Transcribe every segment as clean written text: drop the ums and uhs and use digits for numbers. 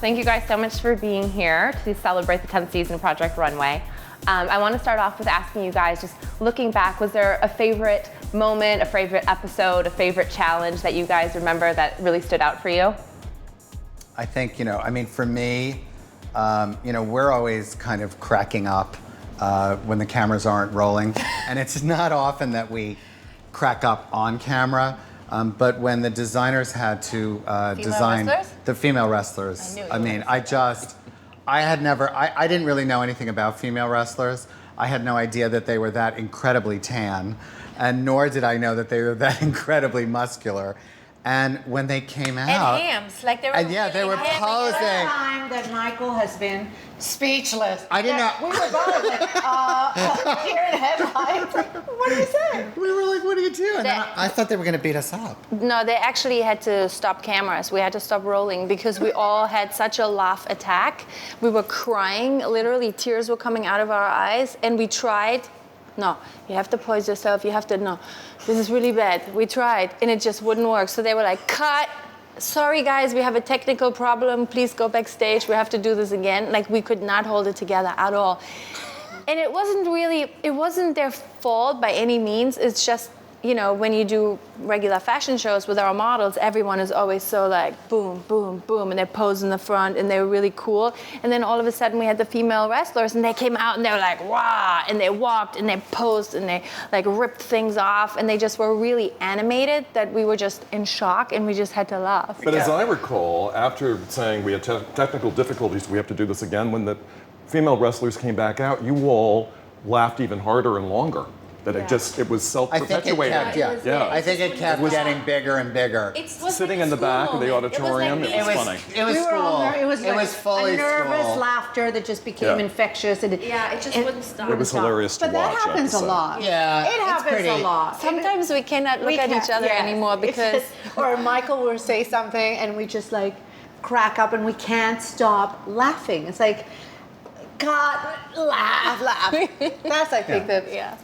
Thank you guys so much for being here to celebrate the 10th season of Project Runway. I want to start off with asking you guys, just looking back, was there a favorite moment, a favorite episode, a favorite challenge that you guys remember that really stood out for you? I think, for me, we're always kind of cracking up when the cameras aren't rolling. And it's not often that we crack up on camera, but when the designers had to design the female wrestlers, I didn't really know anything about female wrestlers. I had no idea that they were that incredibly tan, and nor did I know that they were that incredibly muscular. And when they came out, and hams, like they were. And yeah, they were posing. The first time that Michael has been speechless. I didn't know. We were both like, deer in headlights. What do you say? We were like, what do you do? And I thought they were going to beat us up. No, they actually had to stop cameras. We had to stop rolling because we all had such a laugh attack. We were crying. Literally, tears were coming out of our eyes, and we tried. No, you have to poise yourself. You have to, no, this is really bad. We tried, and it just wouldn't work. So they were like, cut. Sorry, guys, we have a technical problem. Please go backstage. We have to do this again. Like, we could not hold it together at all. And it wasn't their fault by any means. It's just, when you do regular fashion shows with our models, everyone is always so like, boom, boom, boom, and they pose in the front, and they were really cool. And then all of a sudden we had the female wrestlers, and they came out, and they were like, wah, and they walked, and they posed, and they like ripped things off, and they just were really animated that we were just in shock, and we just had to laugh. But as I recall, after saying we had technical difficulties, we have to do this again, when the female wrestlers came back out, you all laughed even harder and longer. That it was self-perpetuating. I think it kept getting bigger and bigger. Sitting in the back of the auditorium, it was funny. It was school. It was fully a nervous laughter that just became infectious. And it just wouldn't stop. It was hilarious to watch. But that happens a lot. Yeah, it happens a lot. Sometimes we cannot look at each other anymore because... or Michael will say something and we just like crack up and we can't stop laughing. It's like, God, laugh. That's I think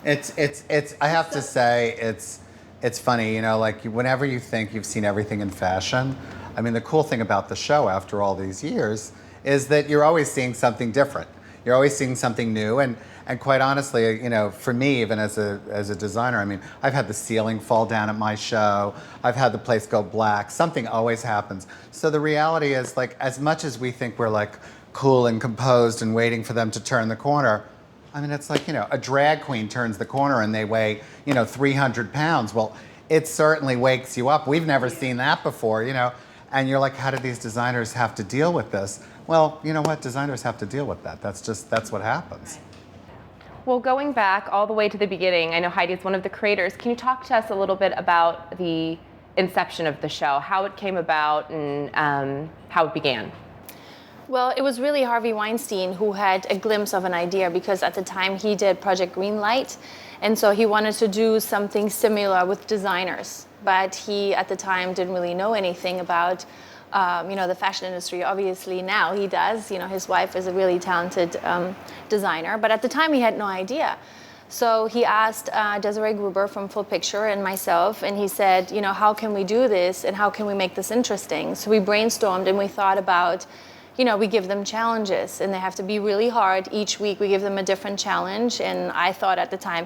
It's. I have to say, it's funny. Like whenever you think you've seen everything in fashion, I mean, the cool thing about the show after all these years is that you're always seeing something different. You're always seeing something new, and quite honestly, for me, even as a designer, I mean, I've had the ceiling fall down at my show. I've had the place go black. Something always happens. So the reality is, like, as much as we think we're like cool and composed and waiting for them to turn the corner, I mean, it's like, a drag queen turns the corner and they weigh, 300 pounds. Well, it certainly wakes you up. We've never seen that before, and you're like, how do these designers have to deal with this? Well, you know what? Designers have to deal with that. That's what happens. Well, going back all the way to the beginning, I know Heidi is one of the creators. Can you talk to us a little bit about the inception of the show, how it came about and how it began? Well, it was really Harvey Weinstein who had a glimpse of an idea because at the time he did Project Greenlight, and so he wanted to do something similar with designers. But he, at the time, didn't really know anything about, the fashion industry. Obviously now he does. His wife is a really talented designer, but at the time he had no idea. So he asked Desiree Gruber from Full Picture and myself, and he said, how can we do this and how can we make this interesting? So we brainstormed and we thought about, we give them challenges and they have to be really hard. Each week we give them a different challenge. And I thought at the time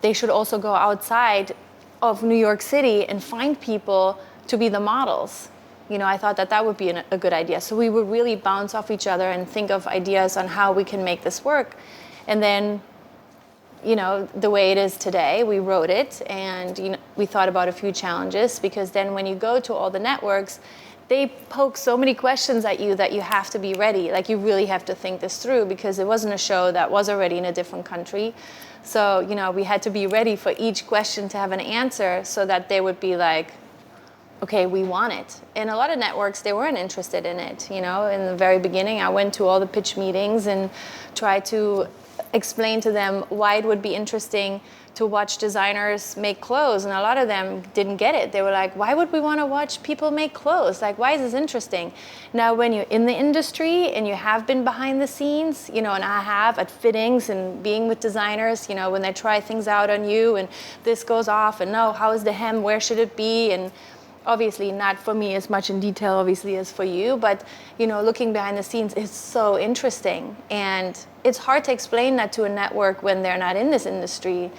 they should also go outside of New York City and find people to be the models. I thought that would be a good idea. So we would really bounce off each other and think of ideas on how we can make this work. And then, the way it is today, we wrote it and we thought about a few challenges because then when you go to all the networks, they poke so many questions at you that you have to be ready. Like, you really have to think this through because it wasn't a show that was already in a different country. So, we had to be ready for each question to have an answer so that they would be like, okay, we want it. And a lot of networks, they weren't interested in it. In the very beginning, I went to all the pitch meetings and tried to explain to them why it would be interesting to watch designers make clothes, and a lot of them didn't get it. They were like, why would we want to watch people make clothes? Like, why is this interesting? Now, when you're in the industry and you have been behind the scenes, and I have at fittings and being with designers, when they try things out on you and this goes off and no, how is the hem, where should it be? And obviously not for me as much in detail, obviously, as for you, but, looking behind the scenes is so interesting. And it's hard to explain that to a network when they're not in this industry.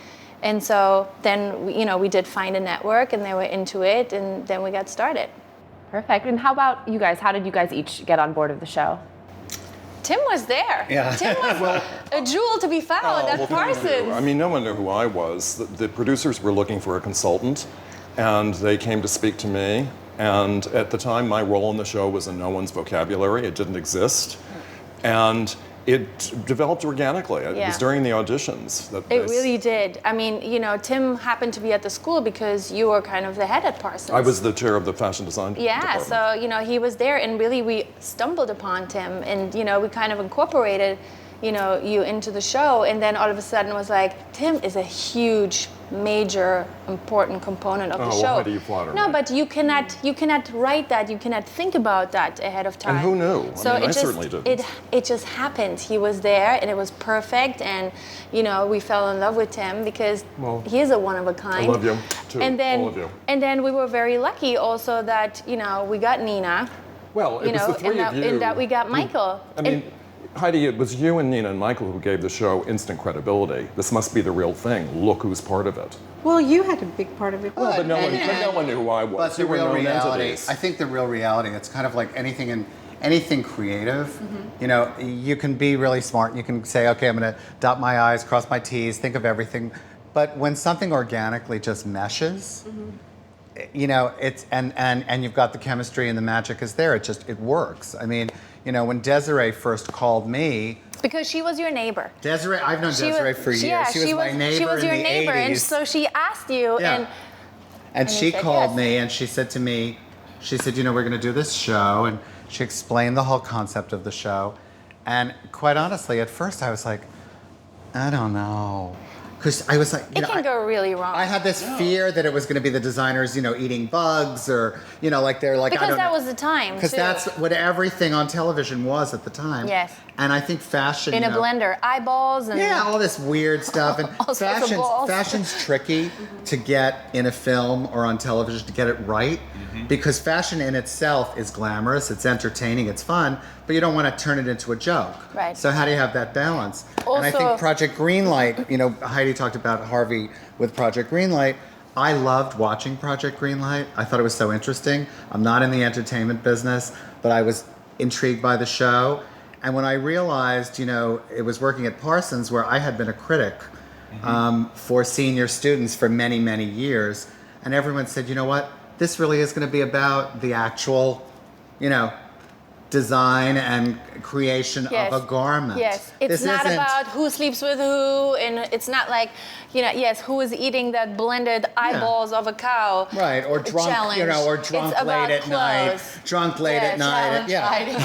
And so then, we did find a network and they were into it, and then we got started. Perfect. And how about you guys? How did you guys each get on board of the show? Tim was there. Yeah. Tim was a jewel to be found at Parsons. I mean, no one knew who I was. The producers were looking for a consultant, and they came to speak to me. And at the time, my role in the show was in no one's vocabulary. It didn't exist. And it developed organically. It was during the auditions. It really did. I mean, Tim happened to be at the school because you were kind of the head at Parsons. I was the chair of the fashion design department. So, he was there, and really we stumbled upon Tim, and, we kind of incorporated, you into the show, and then all of a sudden it was like, Tim is a huge, major, important component of the show. Well, how do you flatter No, me? but you cannot write that, you cannot think about that ahead of time. And who knew? So I certainly didn't. It just happened. He was there, and it was perfect, and, we fell in love with Tim because he is a one of a kind. I love you, too, and then, all of you. And then we were very lucky also that, we got Nina. Well, it was the three of you. And that we got Michael. I mean, Heidi, it was you and Nina and Michael who gave the show instant credibility. This must be the real thing. Look who's part of it. Well, you had a big part of it. But no one knew who I was. But the You were real known reality, entities. I think the real reality, it's kind of like anything creative. You can be really smart. You can say, okay, I'm going to dot my I's, cross my T's, think of everything. But when something organically just meshes, it's and you've got the chemistry and the magic is there. It works. I mean, when Desiree first called me. Because she was your neighbor. Desiree, I've known Desiree for years. Yeah, she was my neighbor She was your in the neighbor, 80s. and so she asked you, and she said called yes. me and she said to me, we're going to do this show, and she explained the whole concept of the show. And quite honestly, at first I was like, I don't know. Because I was like, it can go really wrong. I had this fear that it was going to be the designers, eating bugs or, like they're like, because I don't that know. was the time. Because that's what everything on television was at the time. Yes. And I think fashion. In a blender, eyeballs and all this weird stuff. And all sorts of balls. fashion's tricky to get in a film or on television to get it right. Because fashion in itself is glamorous, it's entertaining, it's fun, but you don't want to turn it into a joke. Right. So how do you have that balance? Also, and I think Project Greenlight, Heidi talked about Harvey with Project Greenlight. I loved watching Project Greenlight. I thought it was so interesting. I'm not in the entertainment business, but I was intrigued by the show. And when I realized, it was working at Parsons, where I had been a critic for senior students for many, many years, and everyone said, you know what? This really is going to be about the actual, design and creation of a garment. Yes, it's not about who sleeps with who, and it's not like, who is eating that blended eyeballs of a cow. Right, or drunk, challenge. Or drunk It's late at about night. clothes. Drunk late at night.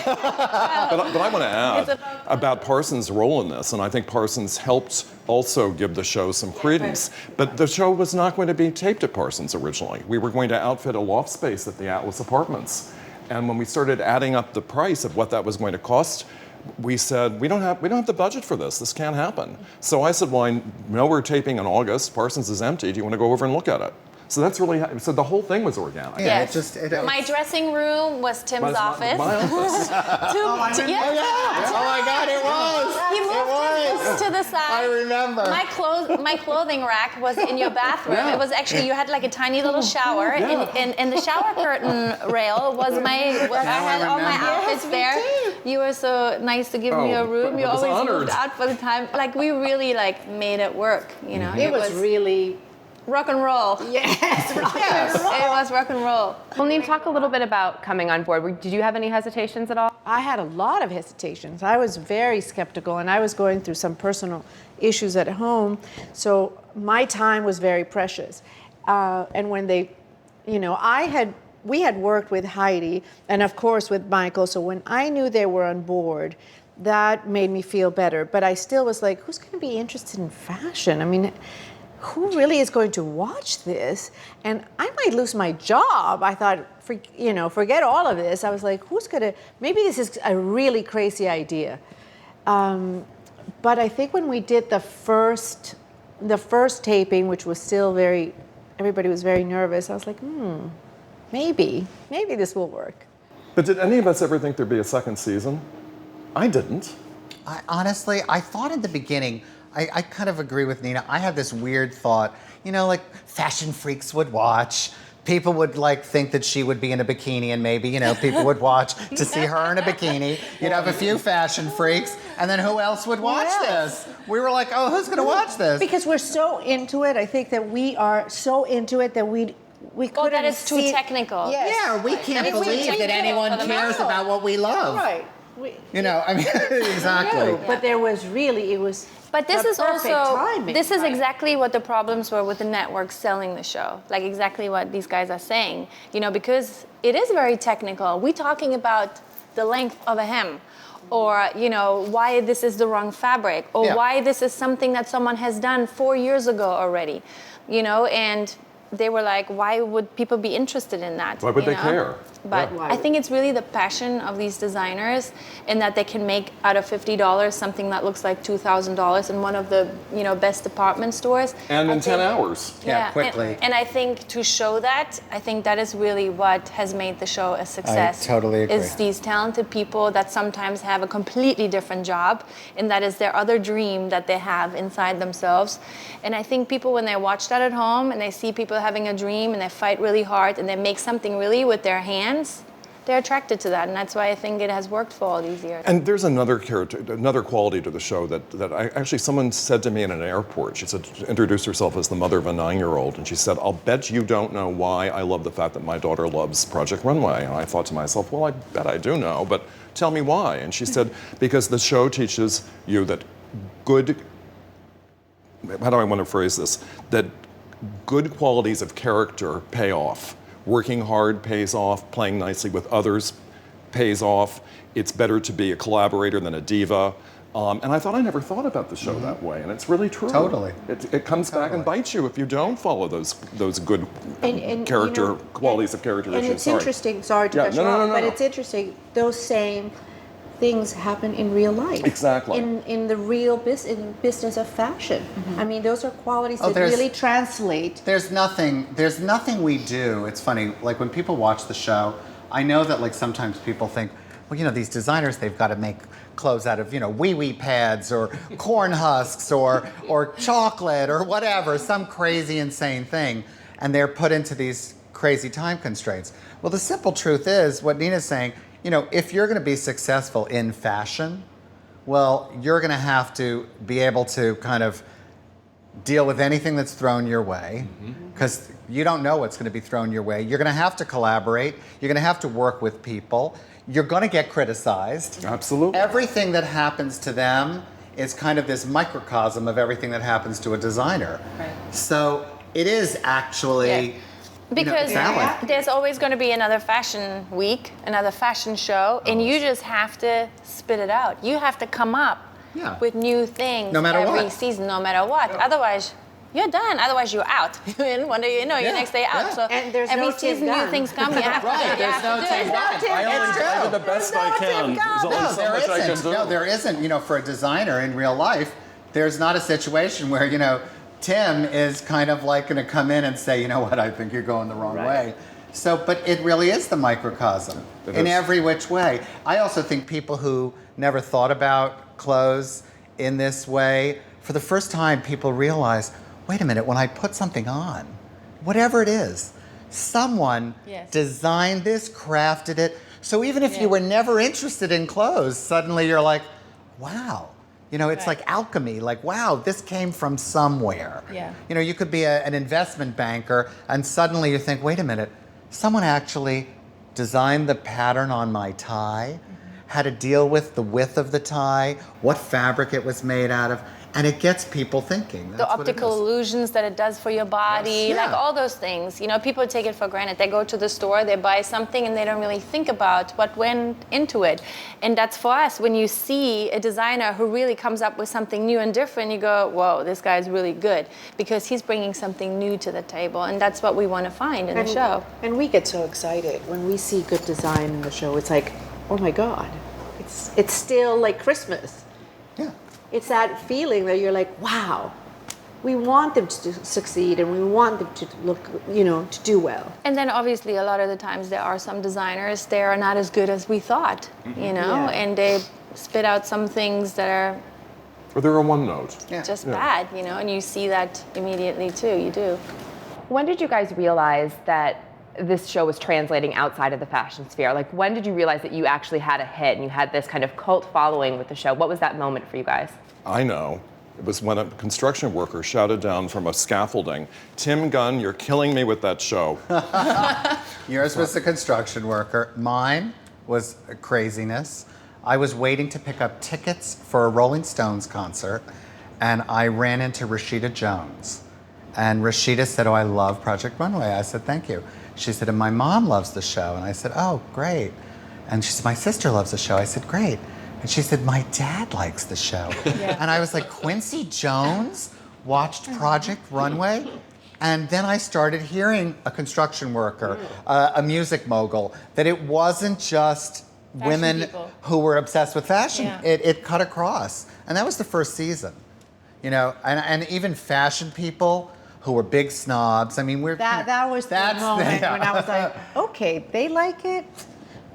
But I want to add about Parsons' role in this, and I think Parsons helped also give the show some credence. But the show was not going to be taped at Parsons originally. We were going to outfit a loft space at the Atlas Apartments. And when we started adding up the price of what that was going to cost, we said, we don't have the budget for this. This can't happen. So I said, well, I know we're taping in August. Parsons is empty. Do you want to go over and look at it? So that's really, so the whole thing was organic. Yeah, Yes. My dressing room was Tim's office. My office. Oh my God, it was. He moved this to the side. I remember. My clothing rack was in your bathroom. Yeah. It was actually, you had like a tiny little shower, and the shower curtain rail was I had all my remember. outfits there. You were so nice to give me a room. You I was always honored. moved out for the time. Like, we really made it work, It was really rock and roll. yes. It was rock and roll. Well, Nina, talk a little bit about coming on board. Did you have any hesitations at all? I had a lot of hesitations. I was very skeptical, and I was going through some personal issues at home, so my time was very precious. And when they, we had worked with Heidi and of course with Michael, so when I knew they were on board, that made me feel better. But I still was like, who's going to be interested in fashion? I mean, who really is going to watch this? And I might lose my job. I thought, forget all of this. I was like, maybe this is a really crazy idea. But I think when we did the first taping, which was still everybody was very nervous, I was like, maybe this will work. But did any of us ever think there'd be a second season? I didn't. Honestly, I thought in the beginning, I kind of agree with Nina. I had this weird thought, like fashion freaks would watch. People would think that she would be in a bikini, and maybe, people would watch to see her in a bikini. You'd have a few fashion freaks, and then who else would watch this? We were like, oh, who's going to watch this? Because we're so into it. I think that we are so into it that we couldn't that it's too technical. Yes. Yeah, we can't believe that anyone cares about what we love. Right. Exactly. No, but there was really, But this the is perfect also, timing. this is exactly what the problems were with the network selling the show. Like exactly what these guys are saying. Because it is very technical. We're talking about the length of a hem, or, why this is the wrong fabric, or why this is something that someone has done 4 years ago already, and they were like, why would people be interested in that? Why would they care? But I think it's really the passion of these designers, and that they can make out of $50 something that looks like $2,000 in one of the best department stores. And in 10 hours. Yeah, quickly. And I think to show that, I think that is really what has made the show a success. I totally agree. Is these talented people that sometimes have a completely different job, and that is their other dream that they have inside themselves. And I think people, when they watch that at home and they see people having a dream and they fight really hard and they make something really with their hands, they're attracted to that, and that's why I think it has worked for all these years. And there's another quality to the show that I actually, someone said to me in an airport. She said, introduced herself as the mother of a 9-year-old, and she said, I'll bet you don't know why I love the fact that my daughter loves Project Runway. And I thought to myself, well, I bet I do know, but tell me why. And she said, because the show teaches you that how do I want to phrase this? That good qualities of character pay off. Working hard pays off, playing nicely with others pays off. It's better to be a collaborator than a diva. And I thought I never thought about the show that way, and it's really true. Totally. It comes back and bites you if you don't follow those good character qualities of character and issues. it's interesting, sorry to cut you off, but it's interesting, those same things happen in real life. Exactly. In the real business of fashion. I mean, those are qualities that really translate. There's nothing we do. It's funny, when people watch the show, I know that sometimes people think, well, these designers, they've got to make clothes out of, wee-wee pads or corn husks or chocolate or whatever, some crazy, insane thing, and they're put into these crazy time constraints. Well, the simple truth is, what Nina's saying, if you're going to be successful in fashion, well, you're going to have to be able to kind of deal with anything that's thrown your way, because you don't know what's going to be thrown your way. You're going to have to collaborate. You're going to have to work with people. You're going to get criticized. Absolutely. Everything that happens to them is kind of this microcosm of everything that happens to a designer. Right. So it is actually... Yeah. Because there's always going to be another fashion week, another fashion show, and you just have to spit it out. You have to come up with new things every season, no matter what. Yeah. Otherwise, you're done. Otherwise, you're out. And one day, your next day out. So and there's every no season, new things come. You have to. There's no team done. I do the best I can. There's only so much I can do. No, there isn't. For a designer in real life, there's not a situation where, Tim is kind of going to come in and say, you know what, I think you're going the wrong way. So, but it really is the microcosm in every which way. I also think people who never thought about clothes in this way, for the first time, people realize, wait a minute, when I put something on, whatever it is, someone designed this, crafted it. So even if you were never interested in clothes, suddenly you're like, wow. It's like alchemy, wow, this came from somewhere. Yeah. You could be an investment banker, and suddenly you think, wait a minute, someone actually designed the pattern on my tie, had to deal with the width of the tie, what fabric it was made out of, and it gets people thinking. That's the optical illusions that it does for your body, all those things. People take it for granted. They go to the store, they buy something, and they don't really think about what went into it. And that's for us. When you see a designer who really comes up with something new and different, you go, whoa, this guy's really good, because he's bringing something new to the table, and that's what we want to find in the show. And we get so excited when we see good design in the show. It's like, oh my God, it's still like Christmas. Yeah. It's that feeling that you're like, wow, we want them to succeed and we want them to look, to do well. And then obviously a lot of the times there are some designers, they are not as good as we thought, Yeah. and they spit out some things that are Or they're a one note. just bad, and you see that immediately too, you do. When did you guys realize that this show was translating outside of the fashion sphere? Like, when did you realize that you actually had a hit and you had this kind of cult following with the show? What was that moment for you guys? I know. It was when a construction worker shouted down from a scaffolding, "Tim Gunn, you're killing me with that show." Yours was a construction worker. Mine was craziness. I was waiting to pick up tickets for a Rolling Stones concert, and I ran into Rashida Jones. And Rashida said, "Oh, I love Project Runway." I said, "Thank you." She said, "And my mom loves the show." And I said, "Oh, great." And she said, "My sister loves the show." I said, "Great." And she said, "My dad likes the show." And I was like, Quincy Jones watched Project Runway? And then I started hearing a construction worker, a music mogul, that it wasn't just women people. who were obsessed with fashion. Yeah. It cut across. And that was the first season. And even fashion people who were big snobs. I mean, That was the moment when I was like, okay, they like it.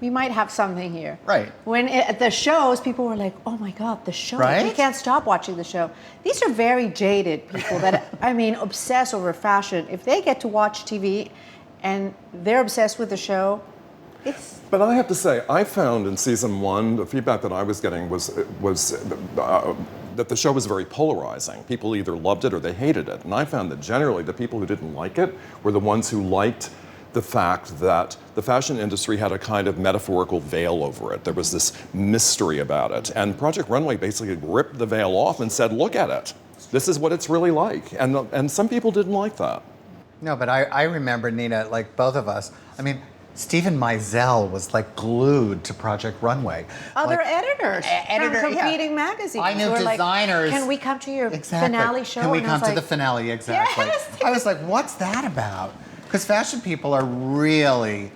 We might have something here. Right. At the shows, people were like, oh my God, the show. Right? We can't stop watching the show. These are very jaded people that, obsess over fashion. If they get to watch TV and they're obsessed with the show, it's... But I have to say, I found in season 1, the feedback that I was getting was that the show was very polarizing. People either loved it or they hated it. And I found that generally the people who didn't like it were the ones who liked the fact that the fashion industry had a kind of metaphorical veil over it. There was this mystery about it. And Project Runway basically ripped the veil off and said, look at it. This is what it's really like. And some people didn't like that. No, but I remember, Nina, like both of us, Stephen Meisel was like glued to Project Runway. Other editors from competing magazines. I knew were designers. Like, can we come to your Exactly. finale show? Can we And I come was to the like, finale? Exactly. Yes. I was like, what's that about? Because fashion people are really,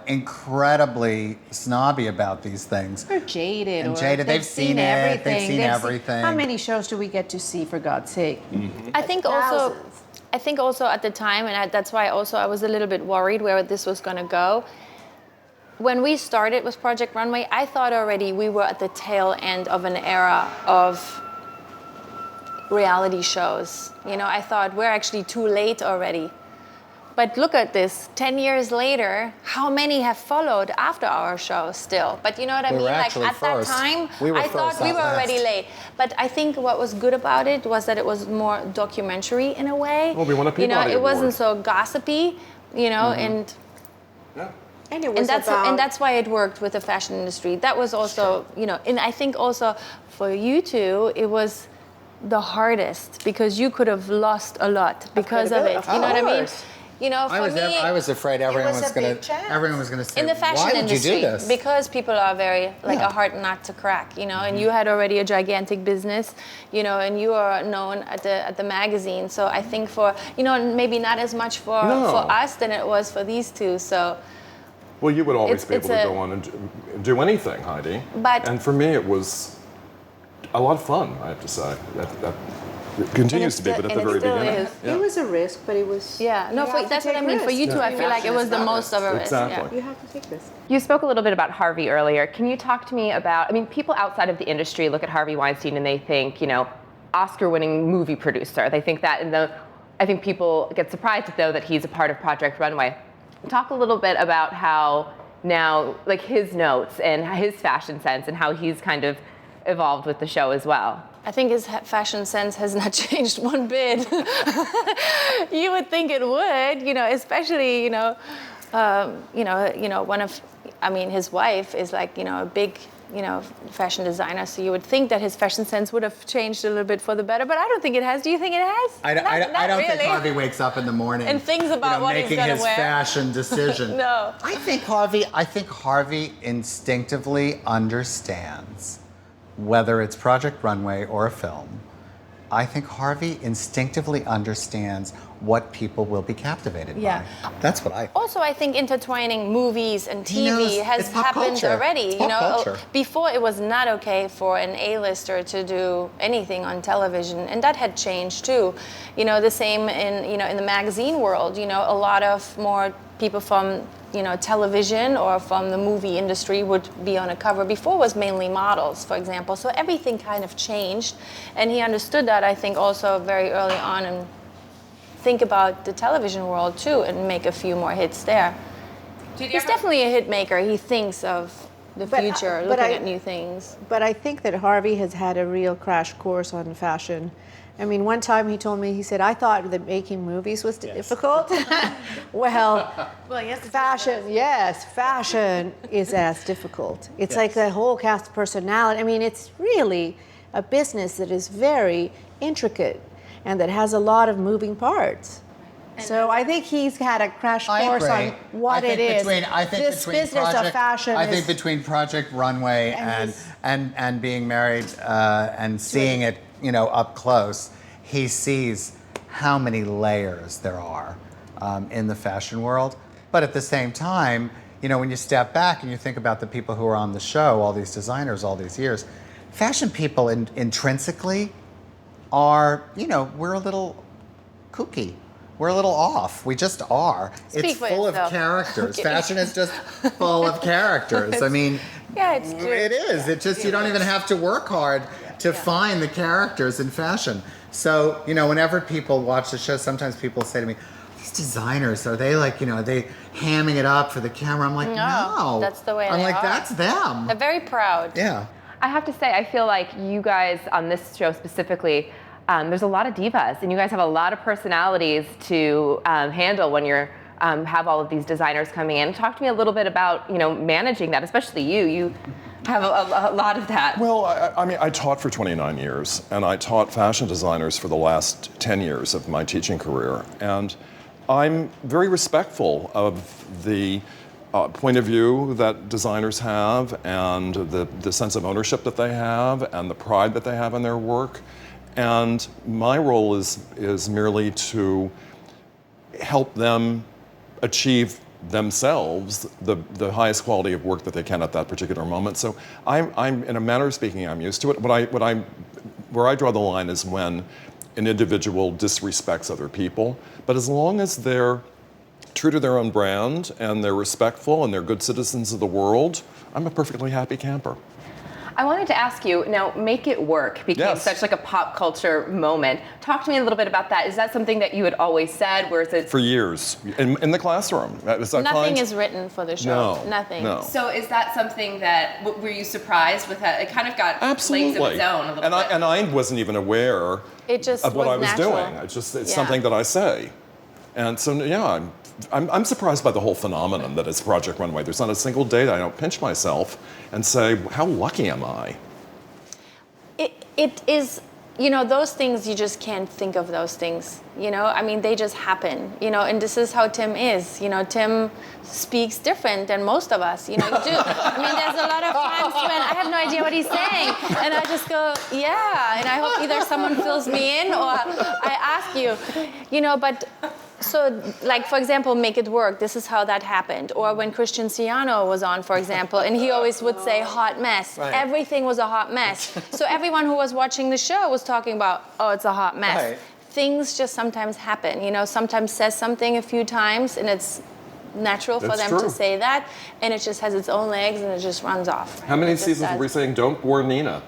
incredibly snobby about these things. They're jaded. And or jaded. They've seen it. everything. They've seen everything. How many shows do we get to see, for God's sake? Mm-hmm. I think also at the time, and that's why also I was a little bit worried where this was going to go. When we started with Project Runway, I thought already we were at the tail end of an era of reality shows. I thought we're actually too late already. But look at this, 10 years later, how many have followed after our show still? But you know what I We mean? were Like actually at first. that time, We were I thought first, we not were already last. late. But I think what was good about it was that it was more documentary in a way. Well, we won a Peabody it wasn't Award. so gossipy, and Yeah. And it was and that's why it worked with the fashion industry. That was also, and I think also for you two, it was the hardest because you could have lost a lot because of it. You know what I mean? For me, I was afraid everyone was was a going big chance. to say, in the fashion why would industry, you do this? because people are very Yeah. a hard nut to crack, and you had already a gigantic business, and you are known at the magazine. So I think for maybe not as much for us than it was for these two. So. Well, you would always be It's able to a- go on and do anything, Heidi. But- and for me, it was a lot of fun, I have to say. That it continues to be, but at the very beginning. Is. Yeah. It was a risk, but it was... Yeah, no, you have to that's what I take mean. For you risks. two, I feel like it was the most of a risk. Exactly. You have to take risks. You spoke a little bit about Harvey earlier. Can you talk to me about, people outside of the industry look at Harvey Weinstein and they think, Oscar-winning movie producer. They think that, I think people get surprised, though, that he's a part of Project Runway. Talk a little bit about how now, like his notes and his fashion sense and how he's kind of evolved with the show as well. I think his fashion sense has not changed one bit. You would think it would, especially, his wife is like, a big, fashion designer. So you would think that his fashion sense would have changed a little bit for the better, but I don't think it has. Do you think it has? I don't think Harvey wakes up in the morning And thinks about what he's making gonna his wear. fashion decision. No. I think Harvey instinctively understands, whether it's Project Runway or a film, I think Harvey instinctively understands what people will be captivated by. That's what I think. Also, I think intertwining movies and He knows TV has it's pop happened culture. already. It's pop culture. Before it was not okay for an A-lister to do anything on television, and that had changed too. The same in the magazine world. A lot of more people from television or from the movie industry would be on a cover. Before it was mainly models, for example. So everything kind of changed, and he understood that, I think, also very early on, and think about the television world too and make a few more hits there. He's definitely a hit maker. He thinks of the future, looking at new things. But I think that Harvey has had a real crash course on fashion. I mean, one time he told me, he said, I thought that making movies was difficult. well, fashion is as difficult. It's like the whole cast of personality. I mean, it's really a business that is very intricate and that has a lot of moving parts. So I think he's had a crash course on what it is. This business of fashion. I think between Project Runway and being married and seeing it, up close, he sees how many layers there are in the fashion world. But at the same time, when you step back and you think about the people who are on the show, all these designers, all these years, fashion people intrinsically are, we're a little kooky. We're a little off. We just are. It's full of characters. Fashion is just full of characters. I mean, it's true. It is. It just, you don't even have to work hard to find the characters in fashion. So, whenever people watch the show, sometimes people say to me, these designers, are they like, are they hamming it up for the camera? I'm like, no. That's the way I'm they like, are. that's them. They're very proud. Yeah. I have to say, I feel like you guys on this show specifically, there's a lot of divas, and you guys have a lot of personalities to handle when you're have all of these designers coming in. Talk to me a little bit about managing that, especially you. You have a lot of that. Well, I taught for 29 years, and I taught fashion designers for the last 10 years of my teaching career, and I'm very respectful of the point of view that designers have, and the sense of ownership that they have, and the pride that they have in their work. And my role is merely to help them achieve themselves the highest quality of work that they can at that particular moment. So I'm in a manner of speaking, I'm used to it. Where I draw the line is when an individual disrespects other people. But as long as they're true to their own brand and they're respectful and they're good citizens of the world, I'm a perfectly happy camper. I wanted to ask you, now Make It Work became such like a pop culture moment. Talk to me a little bit about that. Is that something that you had always said? Where is it? For years, in the classroom. Nothing is written for the show. No, nothing. No. So is that something that, were you surprised with that? It kind of got Absolutely. legs of its own a little bit. And I wasn't even aware of what I was natural. doing. It's something that I say. And so, I'm surprised by the whole phenomenon that is Project Runway. There's not a single day that I don't pinch myself and say, how lucky am I? It is, those things, you just can't think of those things, I mean, they just happen, and this is how Tim is, Tim speaks different than most of us, you do. I mean, there's a lot of times when I have no idea what he's saying, and I just go, yeah, and I hope either someone fills me in or I ask you, but... So, like, for example, Make It Work, this is how that happened. Or when Christian Ciano was on, for example, and he always would say, hot mess. Right. Everything was a hot mess. So everyone who was watching the show was talking about, oh, it's a hot mess. Right. Things just sometimes happen, sometimes says something a few times, and it's natural for them to say that, and it just has its own legs, and it just runs off. How many seasons were we saying, don't bore Nina?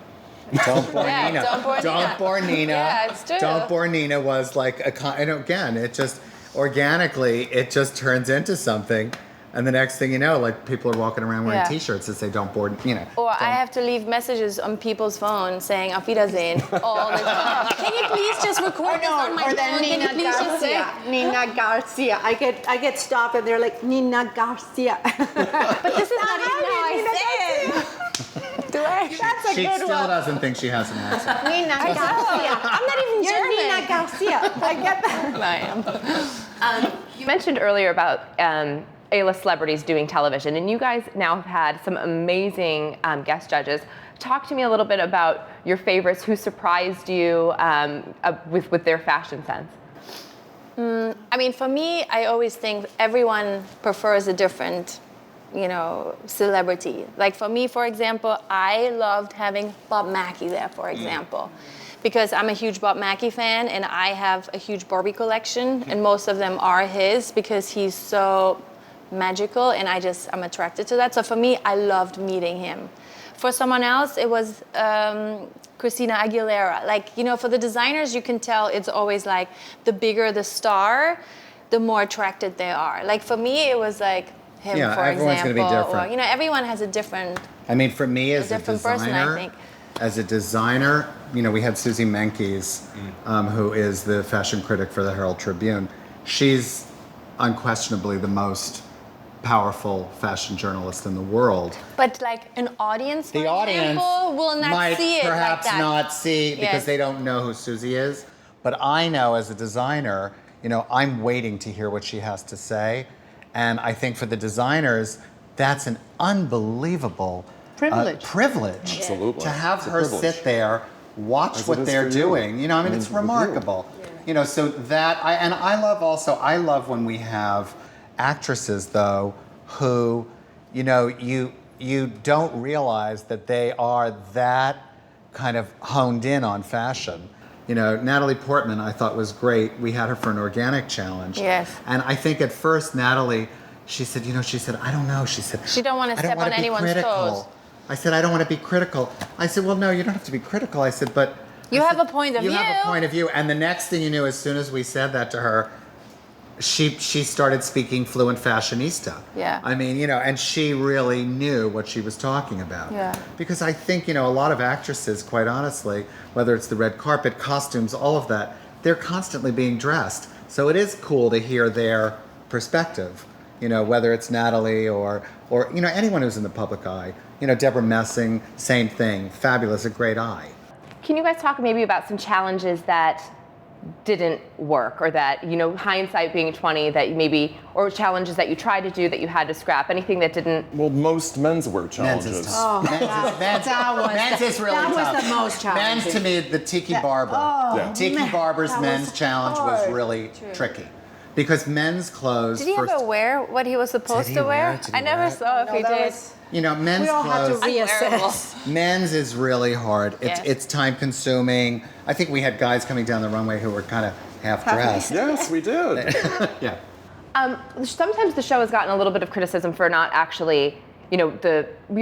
Don't bore Nina. Don't bore Nina. Yeah, it's true. Don't bore Nina was like and again, it just organically, it just turns into something. And the next thing you know, like people are walking around wearing T-shirts that say "Don't bore," Or I have to leave messages on people's phones saying "Auf Wiedersehen" all the time. Can you please just record this on my phone? Can you please just say Nina Garcia? I get stopped and they're like Nina Garcia. But this is not even how I say it. Do I? That's a she good still one. doesn't think she has an accent. Nina Garcia. I'm not even You're German. Nina Garcia. I get that. I am. You mentioned earlier about A-list celebrities doing television, and you guys now have had some amazing guest judges. talk to me a little bit about your favorites. Who surprised you with their fashion sense? I mean, for me, I always think everyone prefers a different, celebrity. Like for me, for example, I loved having Bob Mackie there, for example, because I'm a huge Bob Mackie fan, and I have a huge Barbie collection, and most of them are his because he's so magical, and I'm attracted to that. So for me, I loved meeting him. For someone else, it was Christina Aguilera. Like, for the designers, you can tell it's always like the bigger the star, the more attracted they are. Like for me, it was like him, for everyone's example. Gonna be different. Or, everyone has a different. I mean, for me as a different designer, person, I think. as a designer, we had Susie Menkes, who is the fashion critic for the Herald Tribune. She's unquestionably the most powerful fashion journalist in the world. But like an audience, for The audience example, will not might see it perhaps like that. not see because Yes. they don't know who Susie is. But I know as a designer, I'm waiting to hear what she has to say. And I think for the designers, that's an unbelievable privilege Absolutely. to have It's a her privilege. sit there, watch As it what is they're for you. doing. It's remarkable. So that I love when we have actresses though who you don't realize that they are that kind of honed in on fashion. Natalie Portman I thought was great. We had her for an organic challenge. Yes. And I think at first Natalie, she said, I don't know. She said, She don't want to "I don't step wanna on be anyone's critical." toes. I said, I don't want to be critical. I said, well, no, you don't have to be critical. I said, but You I have said, a point of You view. have a point of view. And the next thing you knew, as soon as we said that to her, she started speaking fluent fashionista. Yeah. I mean, and she really knew what she was talking about. Yeah. Because I think, a lot of actresses, quite honestly, whether it's the red carpet, costumes, all of that, they're constantly being dressed. So it is cool to hear their perspective, whether it's Natalie or anyone who's in the public eye. Deborah Messing, same thing, fabulous, a great eye. Can you guys talk maybe about some challenges that didn't work, or that, hindsight being 20, that or challenges that you tried to do that you had to scrap? Anything that didn't? Well, most menswear Men's challenges. is tough. Men's is really that tough. was the most challenging. Men's, to me, the Tiki Barber. Yeah. Tiki Barber's that men's was challenge was hard. really tricky. Because men's clothes. Did he ever wear what he was supposed to wear? Did he I never wear it? saw if he did. Men's We all had to clothes. reassess. Men's is really hard. Yes. It's time consuming. I think we had guys coming down the runway who were kind of half dressed. Yes, we did. Yeah. Sometimes the show has gotten a little bit of criticism for not actually, you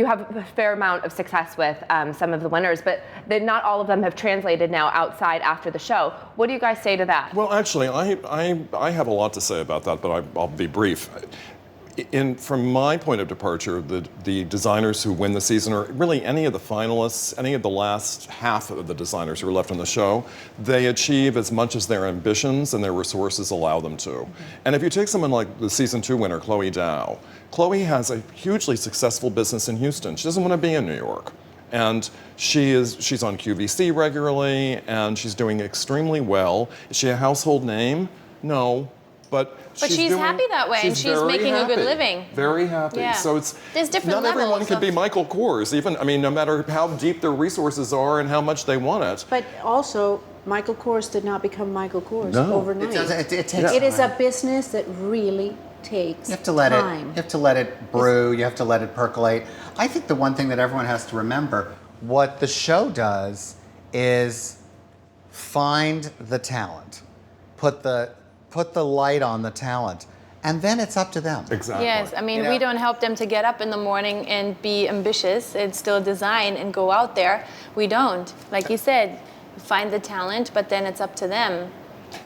have a fair amount of success with some of the winners, but not all of them have translated now outside after the show. What do you guys say to that? Well, actually, I have a lot to say about that, but I'll be brief. From my point of departure, the designers who win the season, or really any of the finalists, any of the last half of the designers who are left on the show, they achieve as much as their ambitions and their resources allow them to. And if you take someone like the season 2 winner, Chloe Dow, Chloe has a hugely successful business in Houston. She doesn't want to be in New York. And she's on QVC regularly, and she's doing extremely well. Is she a household name? No. But she's happy that way, and she's very making a good happy. living. Very happy. Yeah. So There's different not everyone levels can be of- Michael Kors. No matter how deep their resources are and how much they want it. But also, Michael Kors did not become Michael Kors No. overnight. It takes It is a time. business that really takes You have to let time. it. You have to let it brew. You have to let it percolate. I think the one thing that everyone has to remember, what the show does, is find the talent, put the light on the talent, and then it's up to them. Exactly. Yes, I mean, we don't help them to get up in the morning and be ambitious and still design and go out there. We don't. Like you said, find the talent, but then it's up to them.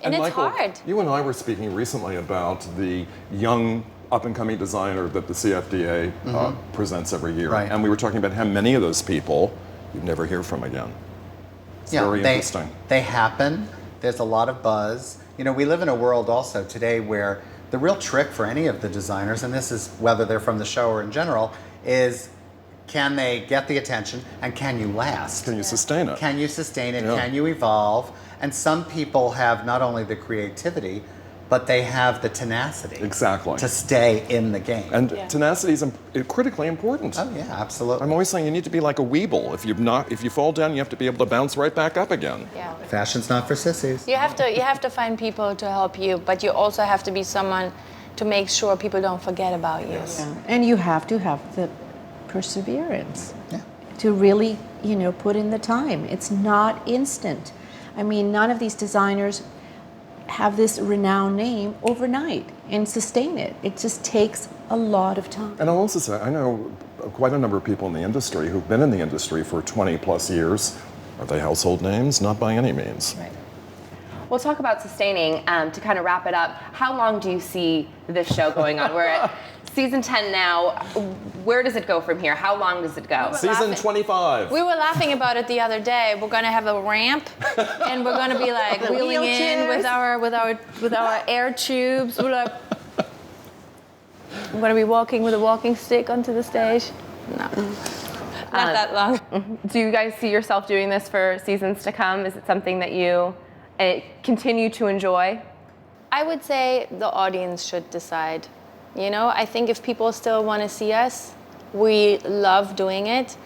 And it's Michael, hard. You and I were speaking recently about the young up-and-coming designer that the CFDA presents every year. Right. And we were talking about how many of those people you'd never hear from again. It's very interesting. They happen. There's a lot of buzz. We live in a world also today where the real trick for any of the designers, and this is whether they're from the show or in general, is can they get the attention and can you last? Can you sustain it? Can you sustain it? Yeah. Can you evolve? And some people have not only the creativity, but they have the tenacity. Exactly. To stay in the game. And tenacity is critically important. Oh yeah, absolutely. I'm always saying you need to be like a weeble. If you fall down, you have to be able to bounce right back up again. Yeah. Fashion's not for sissies. You have to find people to help you, but you also have to be someone to make sure people don't forget about you. Yeah. And you have to have the perseverance Yeah. to really, put in the time. It's not instant. I mean, none of these designers have this renowned name overnight and sustain it. It just takes a lot of time. And I'll also say, I know quite a number of people in the industry who've been in the industry for 20 plus years. Are they household names? Not by any means. Right. We'll talk about sustaining. To kind of wrap it up, how long do you see this show going on? We're at season 10 now. Where does it go from here? How long does it go? Season 25. We were laughing about it the other day. We're gonna have a ramp, and we're gonna be like wheeling in with our air tubes. We're like, I'm gonna be walking with a walking stick onto the stage. No, not that long. Do you guys see yourself doing this for seasons to come? Is it something that you continue to enjoy? I would say the audience should decide. I think if people still want to see us, we love doing it.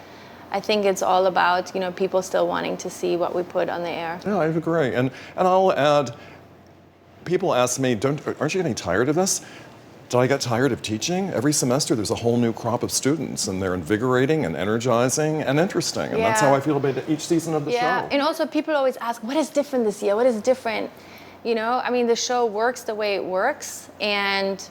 I think it's all about, people still wanting to see what we put on the air. Yeah, I agree. And I'll add, people ask me, aren't you getting tired of this? Did I get tired of teaching? Every semester there's a whole new crop of students, and they're invigorating and energizing and interesting. And that's how I feel about each season of the show. Yeah, and also people always ask, what is different this year? What is different? The show works the way it works, and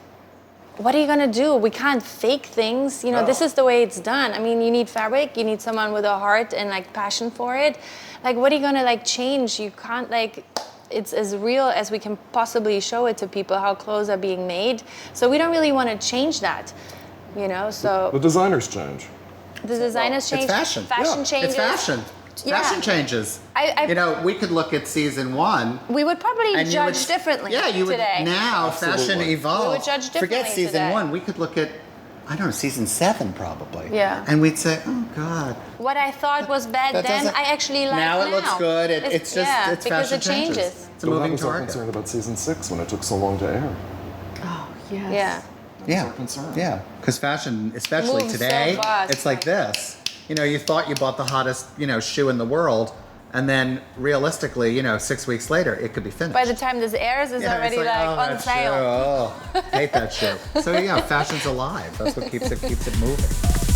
what are you gonna do? We can't fake things. This is the way it's done. You need fabric, you need someone with a heart and passion for it. What are you gonna change? You can't it's as real as we can possibly show it to people, how clothes are being made. So we don't really want to change that, so. The designers change. The designers change. It's fashion. Fashion changes. It's fashion. Yeah. Fashion changes. We could look at season 1. We would probably and judge differently Yeah, you would. today. Now Absolutely. fashion evolves. We would judge differently Forget season today. 1. We could look at, I don't know, season 7 probably. Yeah. And we'd say, oh God. What I thought was bad That then, doesn't- I actually like now. Now it looks good. It's just, it's because fashion it changes. It's a moving I was so target. concerned about season 6 when it took so long to air. Oh, yes. Yeah. Yeah, concerned. yeah, because fashion, especially Moves so today, fast. it's like this. You thought you bought the hottest, shoe in the world, and then realistically, 6 weeks later, it could be finished. By the time this airs, it's already oh, on that sale. shoe, oh, hate that shoe. So yeah, fashion's alive. That's what keeps it moving.